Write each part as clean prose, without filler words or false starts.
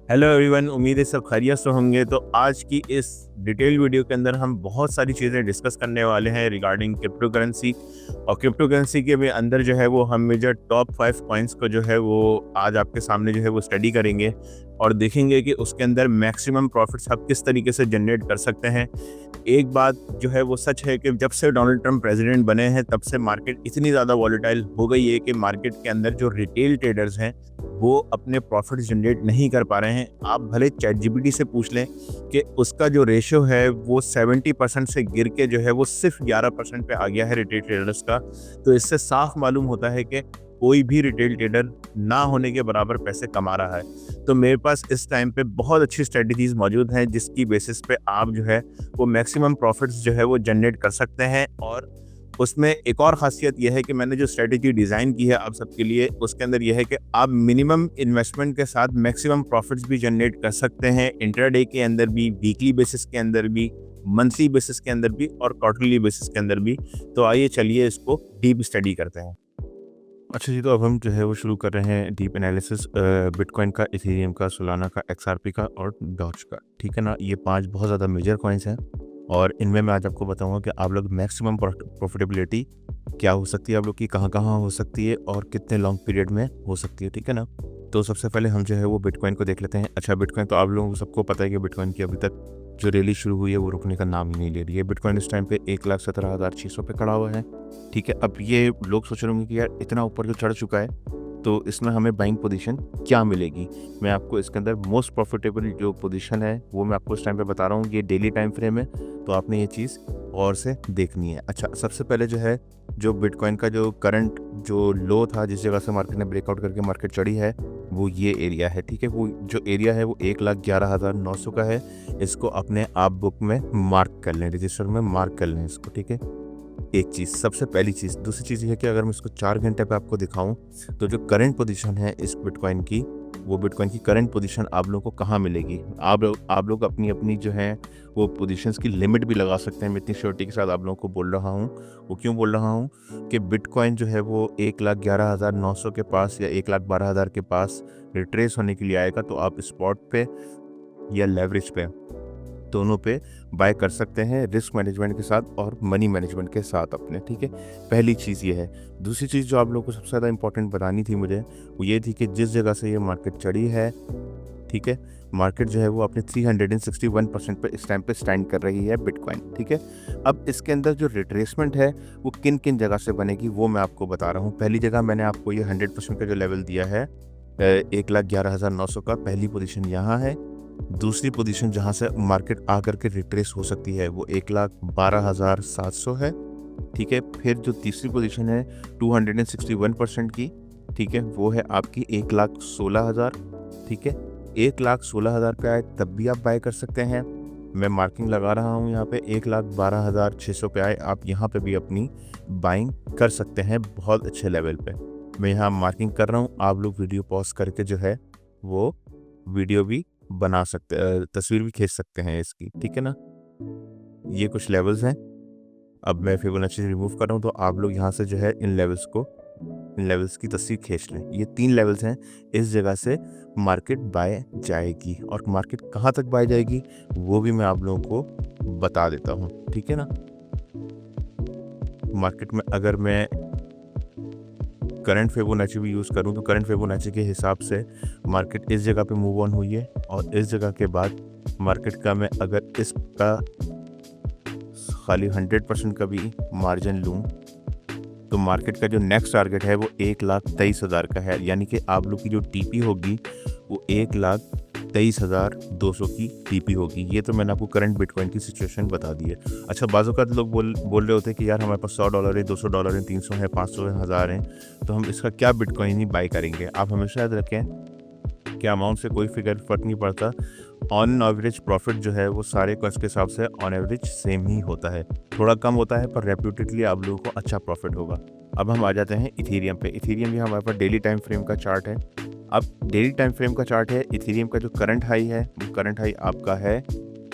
Hello everyone, उम्मीद है सब खैरियत से होंगे। तो आज की इस डिटेल वीडियो के अंदर हम बहुत सारी चीज़ें डिस्कस करने वाले हैं रिगार्डिंग क्रिप्टो करेंसी। और क्रिप्टो करेंसी के भी अंदर जो है वो हम मेजर टॉप 5 कॉइन्स को जो है वो आज आपके सामने जो है वो स्टडी करेंगे और देखेंगे कि उसके अंदर मैक्सिमम प्रॉफिट्स आप किस तरीके से जनरेट कर सकते हैं। एक बात जो है वो सच है कि जब से डोनाल्ड ट्रंप प्रेसिडेंट बने हैं तब से मार्केट इतनी ज़्यादा वॉलेटाइल हो गई है कि मार्केट के अंदर जो रिटेल ट्रेडर्स हैं वो अपने प्रॉफिट जनरेट नहीं कर पा रहे हैं। आप भले चैट जीपीटी से पूछ लें कि उसका जो रेशियो है वो 70% से गिर के जो है वो सिर्फ 11% पे आ गया है रिटेल ट्रेडर्स का। तो इससे साफ मालूम होता है कि कोई भी रिटेल ट्रेडर ना होने के बराबर पैसे कमा रहा है। तो मेरे पास इस टाइम पे बहुत अच्छी स्ट्रेटजीज मौजूद हैं जिसकी बेसिस पे आप जो है वो मैक्सिमम प्रॉफिट्स जो है वो जनरेट कर सकते हैं। और उसमें एक और ख़ासियत यह है कि मैंने जो स्ट्रेटजी डिज़ाइन की है आप सबके लिए, उसके अंदर यह है कि आप मिनिमम इन्वेस्टमेंट के साथ मैक्सिमम प्रॉफिट्स भी जनरेट कर सकते हैं, इंट्राडे के अंदर भी, वीकली बेसिस के अंदर भी, मंथली बेसिस के अंदर भी और क्वार्टरली बेसिस के अंदर भी। तो आइए चलिए इसको डीप स्टडी करते हैं। अच्छा जी, तो अब हम जो है वो शुरू कर रहे हैं डीप एनालिसिस बिटकॉइन का, इथेरियम का, सोलाना का, एक्सआरपी का और डॉज का। ठीक है ना, ये 5 बहुत ज़्यादा मेजर कॉइन्स हैं और इनमें मैं आज आपको बताऊंगा कि आप लोग मैक्सिमम प्रॉफिटेबिलिटी क्या हो सकती है, आप लोग की कहाँ कहाँ हो सकती है और कितने लॉन्ग पीरियड में हो सकती है। ठीक है ना, तो सबसे पहले हम जो है वो बिटकॉइन को देख लेते हैं। अच्छा, बिटकॉइन तो आप लोगों को सबको पता है कि बिटकॉइन की अभी तक जो रैली शुरू हुई है वो रुकने का नाम ही नहीं ले रही है। बिटकॉइन इस टाइम पे 1,17,600 पे खड़ा हुआ है। ठीक है, अब ये लोग सोच रहे होंगे कि यार इतना ऊपर जो चढ़ चुका है तो इसमें हमें बाइंग पोजीशन क्या मिलेगी। मैं आपको इसके अंदर मोस्ट प्रॉफिटेबल जो पोजीशन है वो मैं आपको इस टाइम पे बता रहा हूँ। ये डेली टाइम फ्रेम है तो आपने ये चीज़ और से देखनी है। अच्छा, सबसे पहले जो है जो बिटकॉइन का जो करंट जो लो था, जिस जगह से मार्केट ने ब्रेकआउट करके मार्केट चढ़ी है, वो ये एरिया है। ठीक है, वो जो एरिया है वो 1,11,900 का है। इसको अपने आप बुक में मार्क कर लें, रजिस्टर में मार्क कर लें इसको। ठीक है, एक चीज़, सबसे पहली चीज़। दूसरी चीज़ ये है कि अगर मैं इसको 4 घंटे पे आपको दिखाऊं तो जो करंट पोजीशन है इस बिटकॉइन की, वो बिटकॉइन की करंट पोजीशन आप लोगों को कहाँ मिलेगी। आप लोग अपनी अपनी जो है वो पोजीशंस की लिमिट भी लगा सकते हैं। मैं इतनी श्योरिटी के साथ आप लोगों को बोल रहा हूँ। वो क्यों बोल रहा हूँ कि बिटकॉइन जो है वो 1,11,900 के पास या 1,12,000 के पास रिट्रेस होने के लिए आएगा तो आप स्पॉट पे या लेवरेज पे, दोनों पे बाय कर सकते हैं, रिस्क मैनेजमेंट के साथ और मनी मैनेजमेंट के साथ अपने। ठीक है, पहली चीज़ ये है। दूसरी चीज़ जो आप लोगों को सबसे ज़्यादा इंपॉर्टेंट बतानी थी मुझे, वो ये थी कि जिस जगह से ये मार्केट चढ़ी है, ठीक है, मार्केट जो है वो अपने 361% पे इस टाइम पे स्टैंड कर रही है बिटकॉइन। ठीक है, अब इसके अंदर जो रिट्रेसमेंट है वो किन किन जगह से बनेगी वो मैं आपको बता रहा हूँ। पहली जगह मैंने आपको ये 100% का जो लेवल दिया है 1,11,900 का, पहली पोजीशन यहाँ है। दूसरी पोजीशन जहां से मार्केट आकर के रिट्रेस हो सकती है वो 1,12,700 है। ठीक है, फिर जो तीसरी पोजीशन है 261% की, ठीक है, वो है आपकी 1,16,000। ठीक है, 1,16,000 पे आए तब भी आप बाय कर सकते हैं। मैं मार्किंग लगा रहा हूँ यहाँ पे, 1,12,600 पे आए आप यहाँ पे भी अपनी बाइंग कर सकते हैं बहुत अच्छे लेवल पे। मैं यहाँ मार्किंग कर रहा हूँ, आप लोग वीडियो पॉज करके जो है वो वीडियो भी बना सकते, तस्वीर भी खींच सकते हैं इसकी। ठीक है ना, ये कुछ लेवल्स हैं। अब मैं फिबोनाची रिमूव कर रहा हूँ तो आप लोग यहाँ से जो है इन लेवल्स की तस्वीर खींच लें। ये 3 लेवल्स हैं, इस जगह से मार्केट बाय जाएगी। और मार्केट कहाँ तक बाय जाएगी वो भी मैं आप लोगों को बता देता हूँ। ठीक है ना, मार्केट में अगर मैं करंट फिबोनाची भी यूज़ करूं तो करंट फिबोनाची के हिसाब से मार्केट इस जगह पे मूव ऑन हुई है और इस जगह के बाद मार्केट का मैं अगर इसका खाली 100% का भी मार्जिन लूं तो मार्केट का जो नेक्स्ट टारगेट है वो 1,23,000 का है। यानी कि आप लोग की जो टीपी होगी वो 1,23,200 की टीपी होगी। ये तो मैंने आपको करंट बिटकॉइन की सिचुएशन बता दी है। अच्छा, बाज़ों का लोग बोल रहे होते हैं कि यार हमारे पास $100 है, $200 है, 300 है, 500 है, 1000 है, तो हम इसका क्या बिटकॉइन ही बाई करेंगे। आप हमेशा याद रखें कि अमाउंट से कोई फिगर फ़र्क नहीं पड़ता। ऑन एवरेज प्रॉफिट जो है वो सारे कॉइन्स के हिसाब से ऑन एवरेज सेम ही होता है, थोड़ा कम होता है पर रेप्यूटेडली आप लोगों को अच्छा प्रॉफिट होगा। अब हम आ जाते हैं इथेरियम पे। इथेरियम भी हमारे पास डेली टाइम फ्रेम का चार्ट है। अब डेली टाइम फ्रेम का चार्ट है, इथेरियम का जो करंट हाई है वो करंट हाई आपका है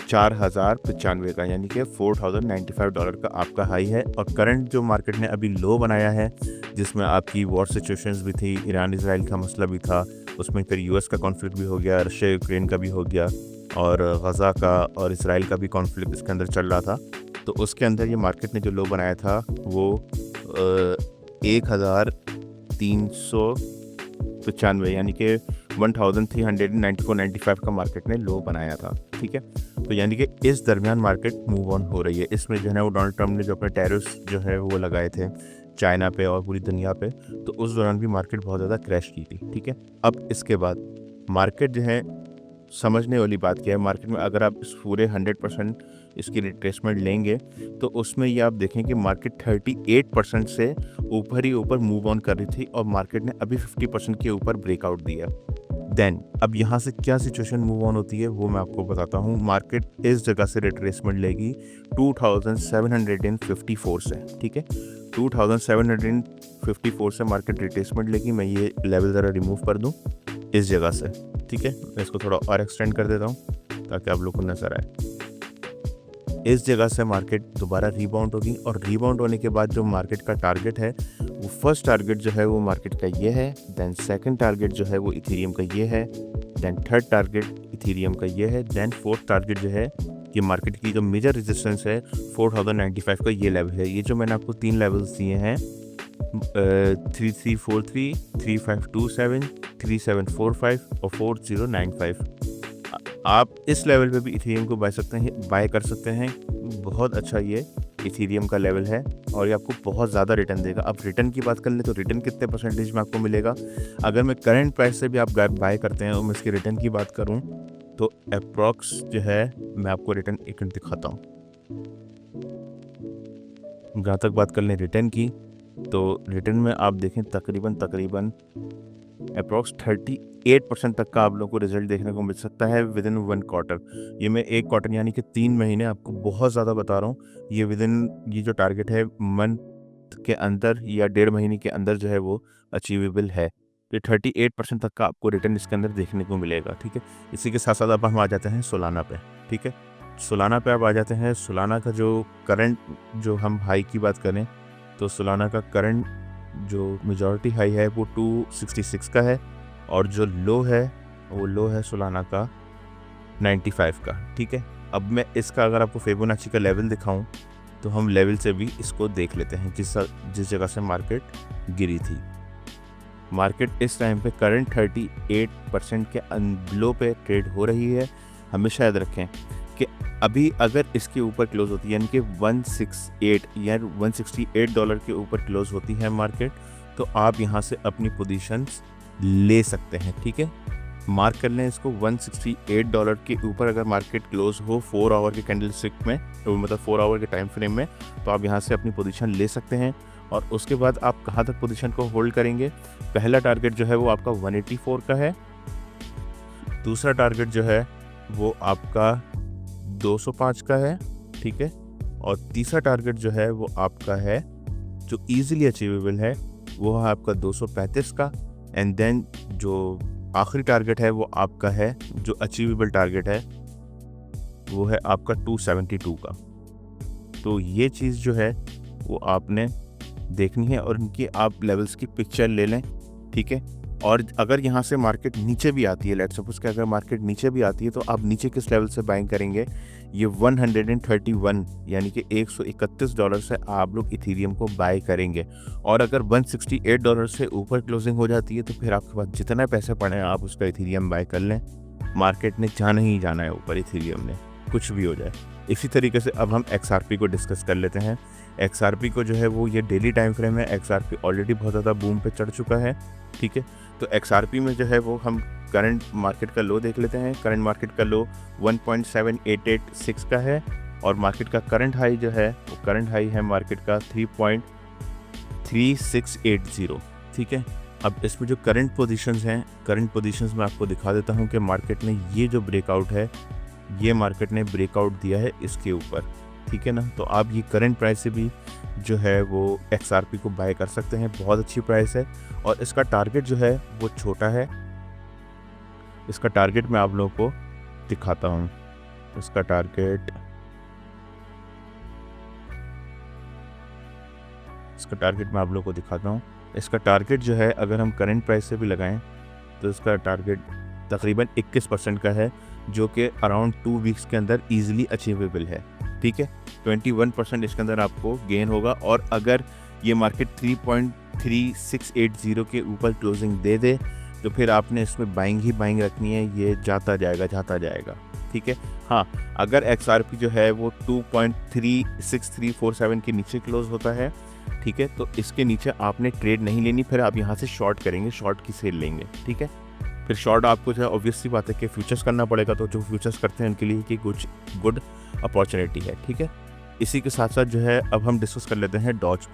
4,095 का, यानी कि $4,095 का आपका हाई है। और करंट जो मार्केट ने अभी लो बनाया है, जिसमें आपकी वॉर सिचुएशंस भी थी, ईरान इसराइल का मसला भी था, उसमें फिर यूएस का कॉन्फ्लिक्ट भी हो गया, रशिया यूक्रेन का भी हो गया, और गज़ा का और इसराइल का भी कॉन्फ्लिक्ट इसके अंदर चल रहा था। तो उसके अंदर ये मार्केट ने जो लो बनाया था वो 1395 यानी कि 1394.95 का मार्केट ने लो बनाया था। ठीक है, तो यानी कि इस दरमियान मार्केट मूव ऑन हो रही है। इसमें जो है ना वो डोनाल्ड ट्रम्प ने जो अपने टैरिफ्स जो है वो लगाए थे चाइना पे और पूरी दुनिया पे, तो उस दौरान भी मार्केट बहुत ज़्यादा क्रैश की थी। ठीक है, अब इसके बाद मार्केट जो है, समझने वाली बात क्या है, मार्केट में अगर आप इस पूरे 100% इसकी रिट्रेसमेंट लेंगे तो उसमें ये आप देखें कि मार्केट 38% से ऊपर ही ऊपर मूव ऑन कर रही थी और मार्केट ने अभी 50% के ऊपर ब्रेकआउट दिया। देन अब यहाँ से क्या सिचुएशन मूव ऑन होती है वो मैं आपको बताता हूँ। मार्केट इस जगह से रिट्रेसमेंट लेगी 2754 से। ठीक है, 2754 से मार्केट रिट्रेसमेंट लेगी। मैं ये लेवल ज़रा रिमूव कर दूँ इस जगह से। ठीक है, मैं इसको थोड़ा और एक्सटेंड कर देता हूँ ताकि आप लोग को नजर आए। इस जगह से मार्केट दोबारा रीबाउंड होगी और रीबाउंड होने के बाद जो मार्केट का टारगेट है वो फर्स्ट टारगेट जो है वो मार्केट का ये है, देन सेकंड टारगेट जो है वो इथेरियम का ये है, देन थर्ड टारगेट इथेरियम का ये है, देन फोर्थ टारगेट जो है ये मार्केट की जो मेजर रेजिस्टेंस है 4095 का ये लेवल है। ये जो मैंने आपको 3 लेवल्स दिए हैं 3343, 3527, 3745 और 4095, आप इस लेवल पे भी इथेरियम को बाय कर सकते हैं। बहुत अच्छा ये इथेरियम का लेवल है और ये आपको बहुत ज़्यादा रिटर्न देगा। अब रिटर्न की बात कर ले तो रिटर्न कितने परसेंटेज में आपको मिलेगा, अगर मैं करंट प्राइस से भी आप बाय करते हैं और मैं इसके रिटर्न की बात करूं तो अप्रॉक्स जो है मैं आपको रिटर्न एक मिनट दिखाता हूं। जहाँ तक बात कर लें रिटर्न की तो रिटर्न में आप देखें तकरीबन अप्रॉक्स 38% तक का आप लोगों को रिजल्ट देखने को मिल सकता है विद इन 1 क्वार्टर। ये मैं 1 क्वार्टर यानी कि 3 महीने आपको बहुत ज़्यादा बता रहा हूँ। ये विद इन ये जो टारगेट है मंथ के अंदर या 1.5 महीने के अंदर जो है वो अचीवेबल है। तो 38% तक का आपको रिटर्न इसके अंदर देखने को मिलेगा। ठीक है, इसी के साथ साथ अब हम आ जाते हैं सोलाना पे। ठीक है, सोलाना पे आप आ जाते हैं। सोलाना का जो करंट, जो हम हाई की बात करें तो सोलाना का करंट जो मेजॉरिटी हाई है वो 266 का है और जो लो है वो लो है सोलाना का 95 का। ठीक है, अब मैं इसका अगर आपको फिबोनाची का लेवल दिखाऊं तो हम लेवल से भी इसको देख लेते हैं जिस जगह से मार्केट गिरी थी। मार्केट इस टाइम पे करंट 38% के लो पे ट्रेड हो रही है। हमेशा याद रखें कि अभी अगर इसके ऊपर क्लोज होती है यानी कि 168 या $168 के ऊपर क्लोज होती है मार्केट, तो आप यहाँ से अपनी पोजीशंस ले सकते हैं। ठीक है, मार्क कर लें इसको। $168 के ऊपर अगर मार्केट क्लोज हो 4 आवर के कैंडल स्टिक में, तो मतलब 4 आवर के टाइम फ्रेम में, तो आप यहाँ से अपनी पोजीशन ले सकते हैं। और उसके बाद आप कहाँ तक पोजीशन को होल्ड करेंगे। पहला टारगेट जो है वो आपका 184 का है, दूसरा टारगेट जो है वो आपका 205 का है। ठीक है, और तीसरा टारगेट जो है वो आपका है जो इजीली अचीवेबल है वो है आपका 235 का। एंड देन जो आखिरी टारगेट है वो आपका है, जो अचीवेबल टारगेट है वो है आपका 272 का। तो ये चीज़ जो है वो आपने देखनी है और इनकी आप लेवल्स की पिक्चर ले लें। ठीक है, और अगर यहाँ से मार्केट नीचे भी आती है, लेट्स सपोज कि अगर मार्केट नीचे भी आती है तो आप नीचे किस लेवल से बाइंग करेंगे, ये 131 यानी कि $131 से आप लोग इथेरियम को बाय करेंगे। और अगर $168 से ऊपर क्लोजिंग हो जाती है तो फिर आपके पास जितना पैसे पड़े हैं आप उसका इथेरियम बाय कर लें। मार्केट ने जाना ही जाना है ऊपर, इथेरियम ने, कुछ भी हो जाए। इसी तरीके से अब हम XRP को डिस्कस कर लेते हैं। XRP को जो है वो ये डेली टाइम फ्रेम है। XRP ऑलरेडी बहुत ज़्यादा बूम पे चढ़ चुका है। ठीक है, तो XRP में जो है वो हम करंट मार्केट का लो देख लेते हैं। करंट मार्केट का लो 1.7886 का है और मार्केट का करंट हाई जो है वो करंट हाई है मार्केट का 3.3680। ठीक है, अब इसमें जो करंट पोजीशंस हैं, करंट पोजीशंस में आपको दिखा देता हूँ कि मार्केट ने ये जो ब्रेकआउट है, ये मार्केट ने ब्रेकआउट दिया है इसके ऊपर। ठीक है ना, तो आप ये करंट प्राइस से भी जो है वो XRP को बाय कर सकते हैं। बहुत अच्छी प्राइस है और इसका टारगेट जो है वो छोटा है। इसका टारगेट मैं आप लोगों को दिखाता हूँ। इसका टारगेट मैं आप लोगों को दिखाता हूँ। इसका टारगेट जो है अगर हम करंट प्राइस से भी लगाएं तो इसका टारगेट तकरीबन 21% का है, जो कि अराउंड 2 वीक्स के अंदर ईजिली अचीवेबल है। ठीक है, 21% इसके अंदर आपको गेन होगा। और अगर ये मार्केट 3.3680 के ऊपर क्लोजिंग दे दे तो फिर आपने इसमें बाइंग ही बाइंग रखनी है, ये जाता जाएगा। ठीक है, हाँ, अगर XRP जो है वो 2.36347 के नीचे क्लोज होता है, ठीक है, तो इसके नीचे आपने ट्रेड नहीं लेनी, फिर आप यहाँ से शॉर्ट करेंगे, शॉर्ट की सेल लेंगे। ठीक है, फिर शॉर्ट आपको जो है ऑब्वियसली बात है कि फ्यूचर्स करना पड़ेगा, तो जो फ्यूचर्स करते हैं उनके लिए कि कुछ गुड अपॉर्चुनिटी है। ठीक है, इसी के साथ साथ जो है अब हम डिस्कस कर लेते हैं डॉज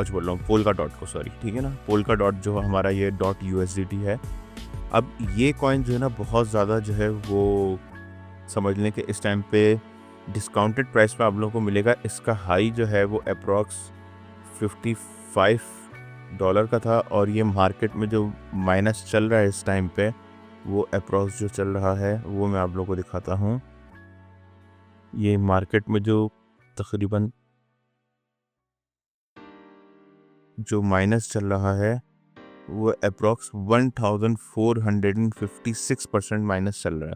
बोल रहा हूँ, पोल्का डॉट को, सॉरी। ठीक है ना, पोल्का डॉट जो हमारा ये .USDT है। अब ये कॉइन जो है ना बहुत ज़्यादा जो है वो समझ लें कि इस टाइम पे डिस्काउंटेड प्राइस पे आप लोगों को मिलेगा। इसका हाई जो है वो अप्रॉक्स $55 का था, और ये मार्केट में जो माइनस चल रहा है इस टाइम पे, वो अप्रॉक्स जो चल रहा है वो मैं आप लोगों को दिखाता हूँ। ये मार्केट में जो तकरीबन जो माइनस चल रहा है वो अप्रॉक्स 1456% माइनस चल रहा है।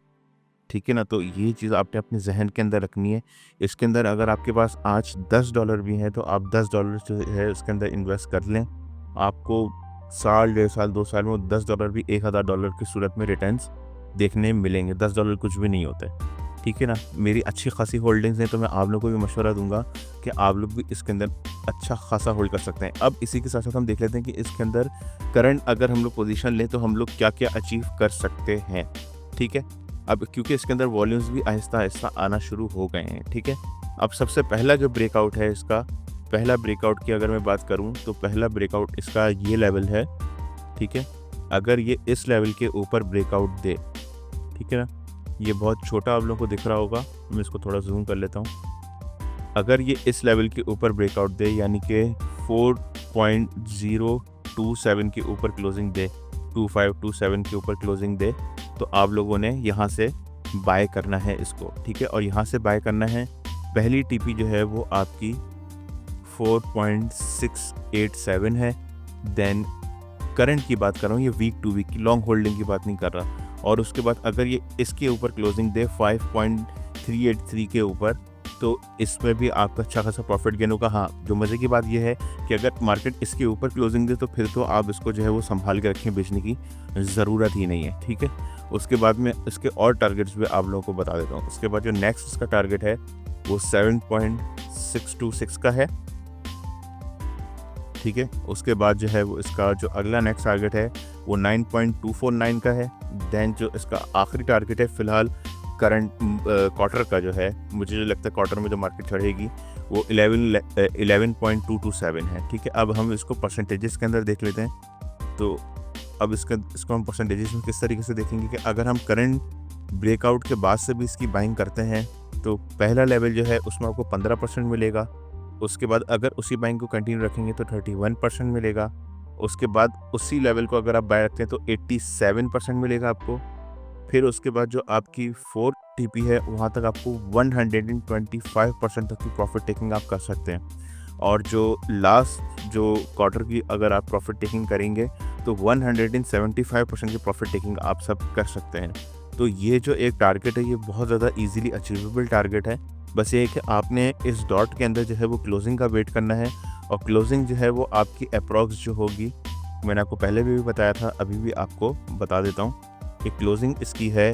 ठीक है ना, तो ये चीज़ आपने अपने जहन के अंदर रखनी है। इसके अंदर अगर आपके पास आज $10 भी हैं तो आप $10 जो है उसके अंदर इन्वेस्ट कर लें। आपको साल, 1.5 साल, 2 साल में $10 भी $1000 की सूरत में रिटर्न्स देखने मिलेंगे। $10 कुछ भी नहीं होता है। ठीक है ना, मेरी अच्छी खासी होल्डिंग्स हैं, तो मैं आप लोगों को भी मशवरा दूंगा कि आप लोग भी इसके अंदर अच्छा खासा होल्ड कर सकते हैं। अब इसी के साथ साथ हम देख लेते हैं कि इसके अंदर करंट अगर हम लोग पोजीशन लें तो हम लोग क्या क्या अचीव कर सकते हैं। ठीक है, अब क्योंकि इसके अंदर वॉल्यूम्स भी आहिस्ता आहिस्ता आना शुरू हो गए हैं। ठीक है, अब सबसे पहला जो ब्रेकआउट है, इसका पहला ब्रेकआउट की अगर मैं बात करूं तो पहला ब्रेकआउट इसका ये लेवल है। ठीक है, अगर ये इस लेवल के ऊपर ब्रेकआउट दे, ठीक है ना, ये बहुत छोटा आप लोगों को दिख रहा होगा, मैं इसको थोड़ा जूम कर लेता हूँ। अगर ये इस लेवल के ऊपर ब्रेकआउट दे, यानी कि 4.027 के ऊपर क्लोजिंग दे, 2527 के ऊपर क्लोजिंग दे, तो आप लोगों ने यहाँ से बाय करना है इसको। ठीक है, और यहाँ से बाय करना है। पहली टीपी जो है वो आपकी 4.687 है। देन करंट की बात कर रहा हूँ, ये वीक टू वीक की लॉन्ग होल्डिंग की बात नहीं कर रहा। और उसके बाद अगर ये इसके ऊपर क्लोजिंग दे 5.383 के ऊपर, तो इसमें भी आपका अच्छा खासा प्रॉफिट गेन होगा। हाँ, जो मज़े की बात यह है कि अगर मार्केट इसके ऊपर क्लोजिंग दे तो फिर तो आप इसको जो है वो संभाल के रखें, बेचने की ज़रूरत ही नहीं है। ठीक है, उसके बाद में इसके और टारगेट्स भी आप लोगों को बता देता हूँ। उसके बाद जो नेक्स्ट इसका टारगेट है वो 7.626 का है। ठीक है, उसके बाद जो है वो इसका जो अगला नेक्स्ट टारगेट है वो 9.249 का है। देन जो इसका आखिरी टारगेट है फ़िलहाल करंट क्वार्टर का जो है, मुझे जो लगता है क्वार्टर में जो मार्केट चढ़ेगी वो 11.227 है। ठीक है, अब हम इसको परसेंटेजेस के अंदर देख लेते हैं। तो अब इसको हम परसेंटेजेस में किस तरीके से देखेंगे कि अगर हम करंट ब्रेकआउट के बाद से भी इसकी बाइंग करते हैं तो पहला लेवल जो है उसमें आपको 15% मिलेगा। उसके बाद अगर उसी बाइंग को कंटिन्यू रखेंगे तो 31% मिलेगा। उसके बाद उसी लेवल को अगर आप बाय रखते हैं तो 87% मिलेगा आपको। फिर उसके बाद जो आपकी 4 टीपी है वहाँ तक आपको 125% तक की प्रॉफिट टेकिंग आप कर सकते हैं। और जो लास्ट जो क्वार्टर की अगर आप प्रॉफिट टेकिंग करेंगे तो 175% की प्रॉफिट टेकिंग आप सब कर सकते हैं। तो ये जो एक टारगेट है ये बहुत ज़्यादा इजीली अचीवेबल टारगेट है। बस ये है कि आपने इस डॉट के अंदर जो है वो क्लोजिंग का वेट करना है, और क्लोजिंग जो है वो आपकी अप्रॉक्स जो होगी, मैंने आपको पहले भी बताया था, अभी भी आपको बता देता हूँ कि क्लोजिंग इसकी है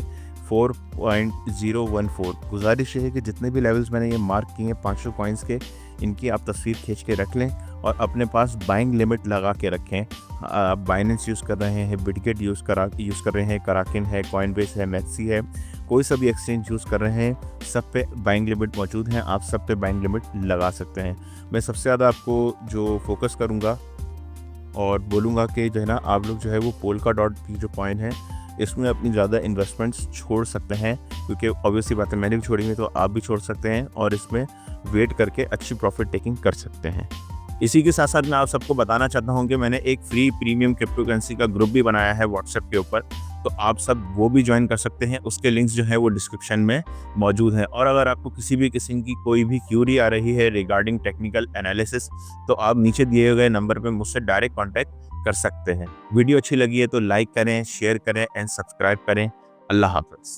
4.014। गुजारिश है कि जितने भी लेवल्स मैंने ये मार्क किए हैं 500 कॉइन्स के, इनकी आप तस्वीर खींच के रख लें और अपने पास बाइंग लिमिट लगा के रखें। आप बाइनेंस यूज़ कर रहे हैं, बिटगेट यूज़ कर रहे हैं, कराकिन है, कॉइनबेस है, मैक्सी है, कोई सा भी एक्सचेंज यूज़ कर रहे हैं, सब पे बाइंग लिमिट मौजूद हैं। आप सब पे बाइंग लिमिट लगा सकते हैं। मैं सबसे ज़्यादा आपको जो फोकस करूँगा और बोलूँगा कि जो है ना, आप लोग जो है वो पोल्का डॉट की जो कॉइन है इसमें अपनी ज़्यादा इन्वेस्टमेंट्स छोड़ सकते हैं, क्योंकि ऑब्वियसली बात है मैंने भी छोड़ी है तो आप भी छोड़ सकते हैं और इसमें वेट करके अच्छी प्रॉफिट टेकिंग कर सकते हैं। इसी के साथ साथ मैं आप सबको बताना चाहता हूं कि मैंने एक फ्री प्रीमियम क्रिप्टो करेंसी का ग्रुप भी बनाया है व्हाट्सएप के ऊपर। तो आप सब वो भी ज्वाइन कर सकते हैं। उसके लिंक्स जो है वो डिस्क्रिप्शन में मौजूद है। और अगर आपको किसी भी किस्म की कोई भी क्यूरी आ रही है रिगार्डिंग टेक्निकल एनालिसिस, तो आप नीचे दिए गए नंबर पे मुझसे डायरेक्ट कॉन्टैक्ट कर सकते हैं। वीडियो अच्छी लगी है तो लाइक करें, शेयर करें एंड सब्सक्राइब करें। अल्लाह हाफ़िज़।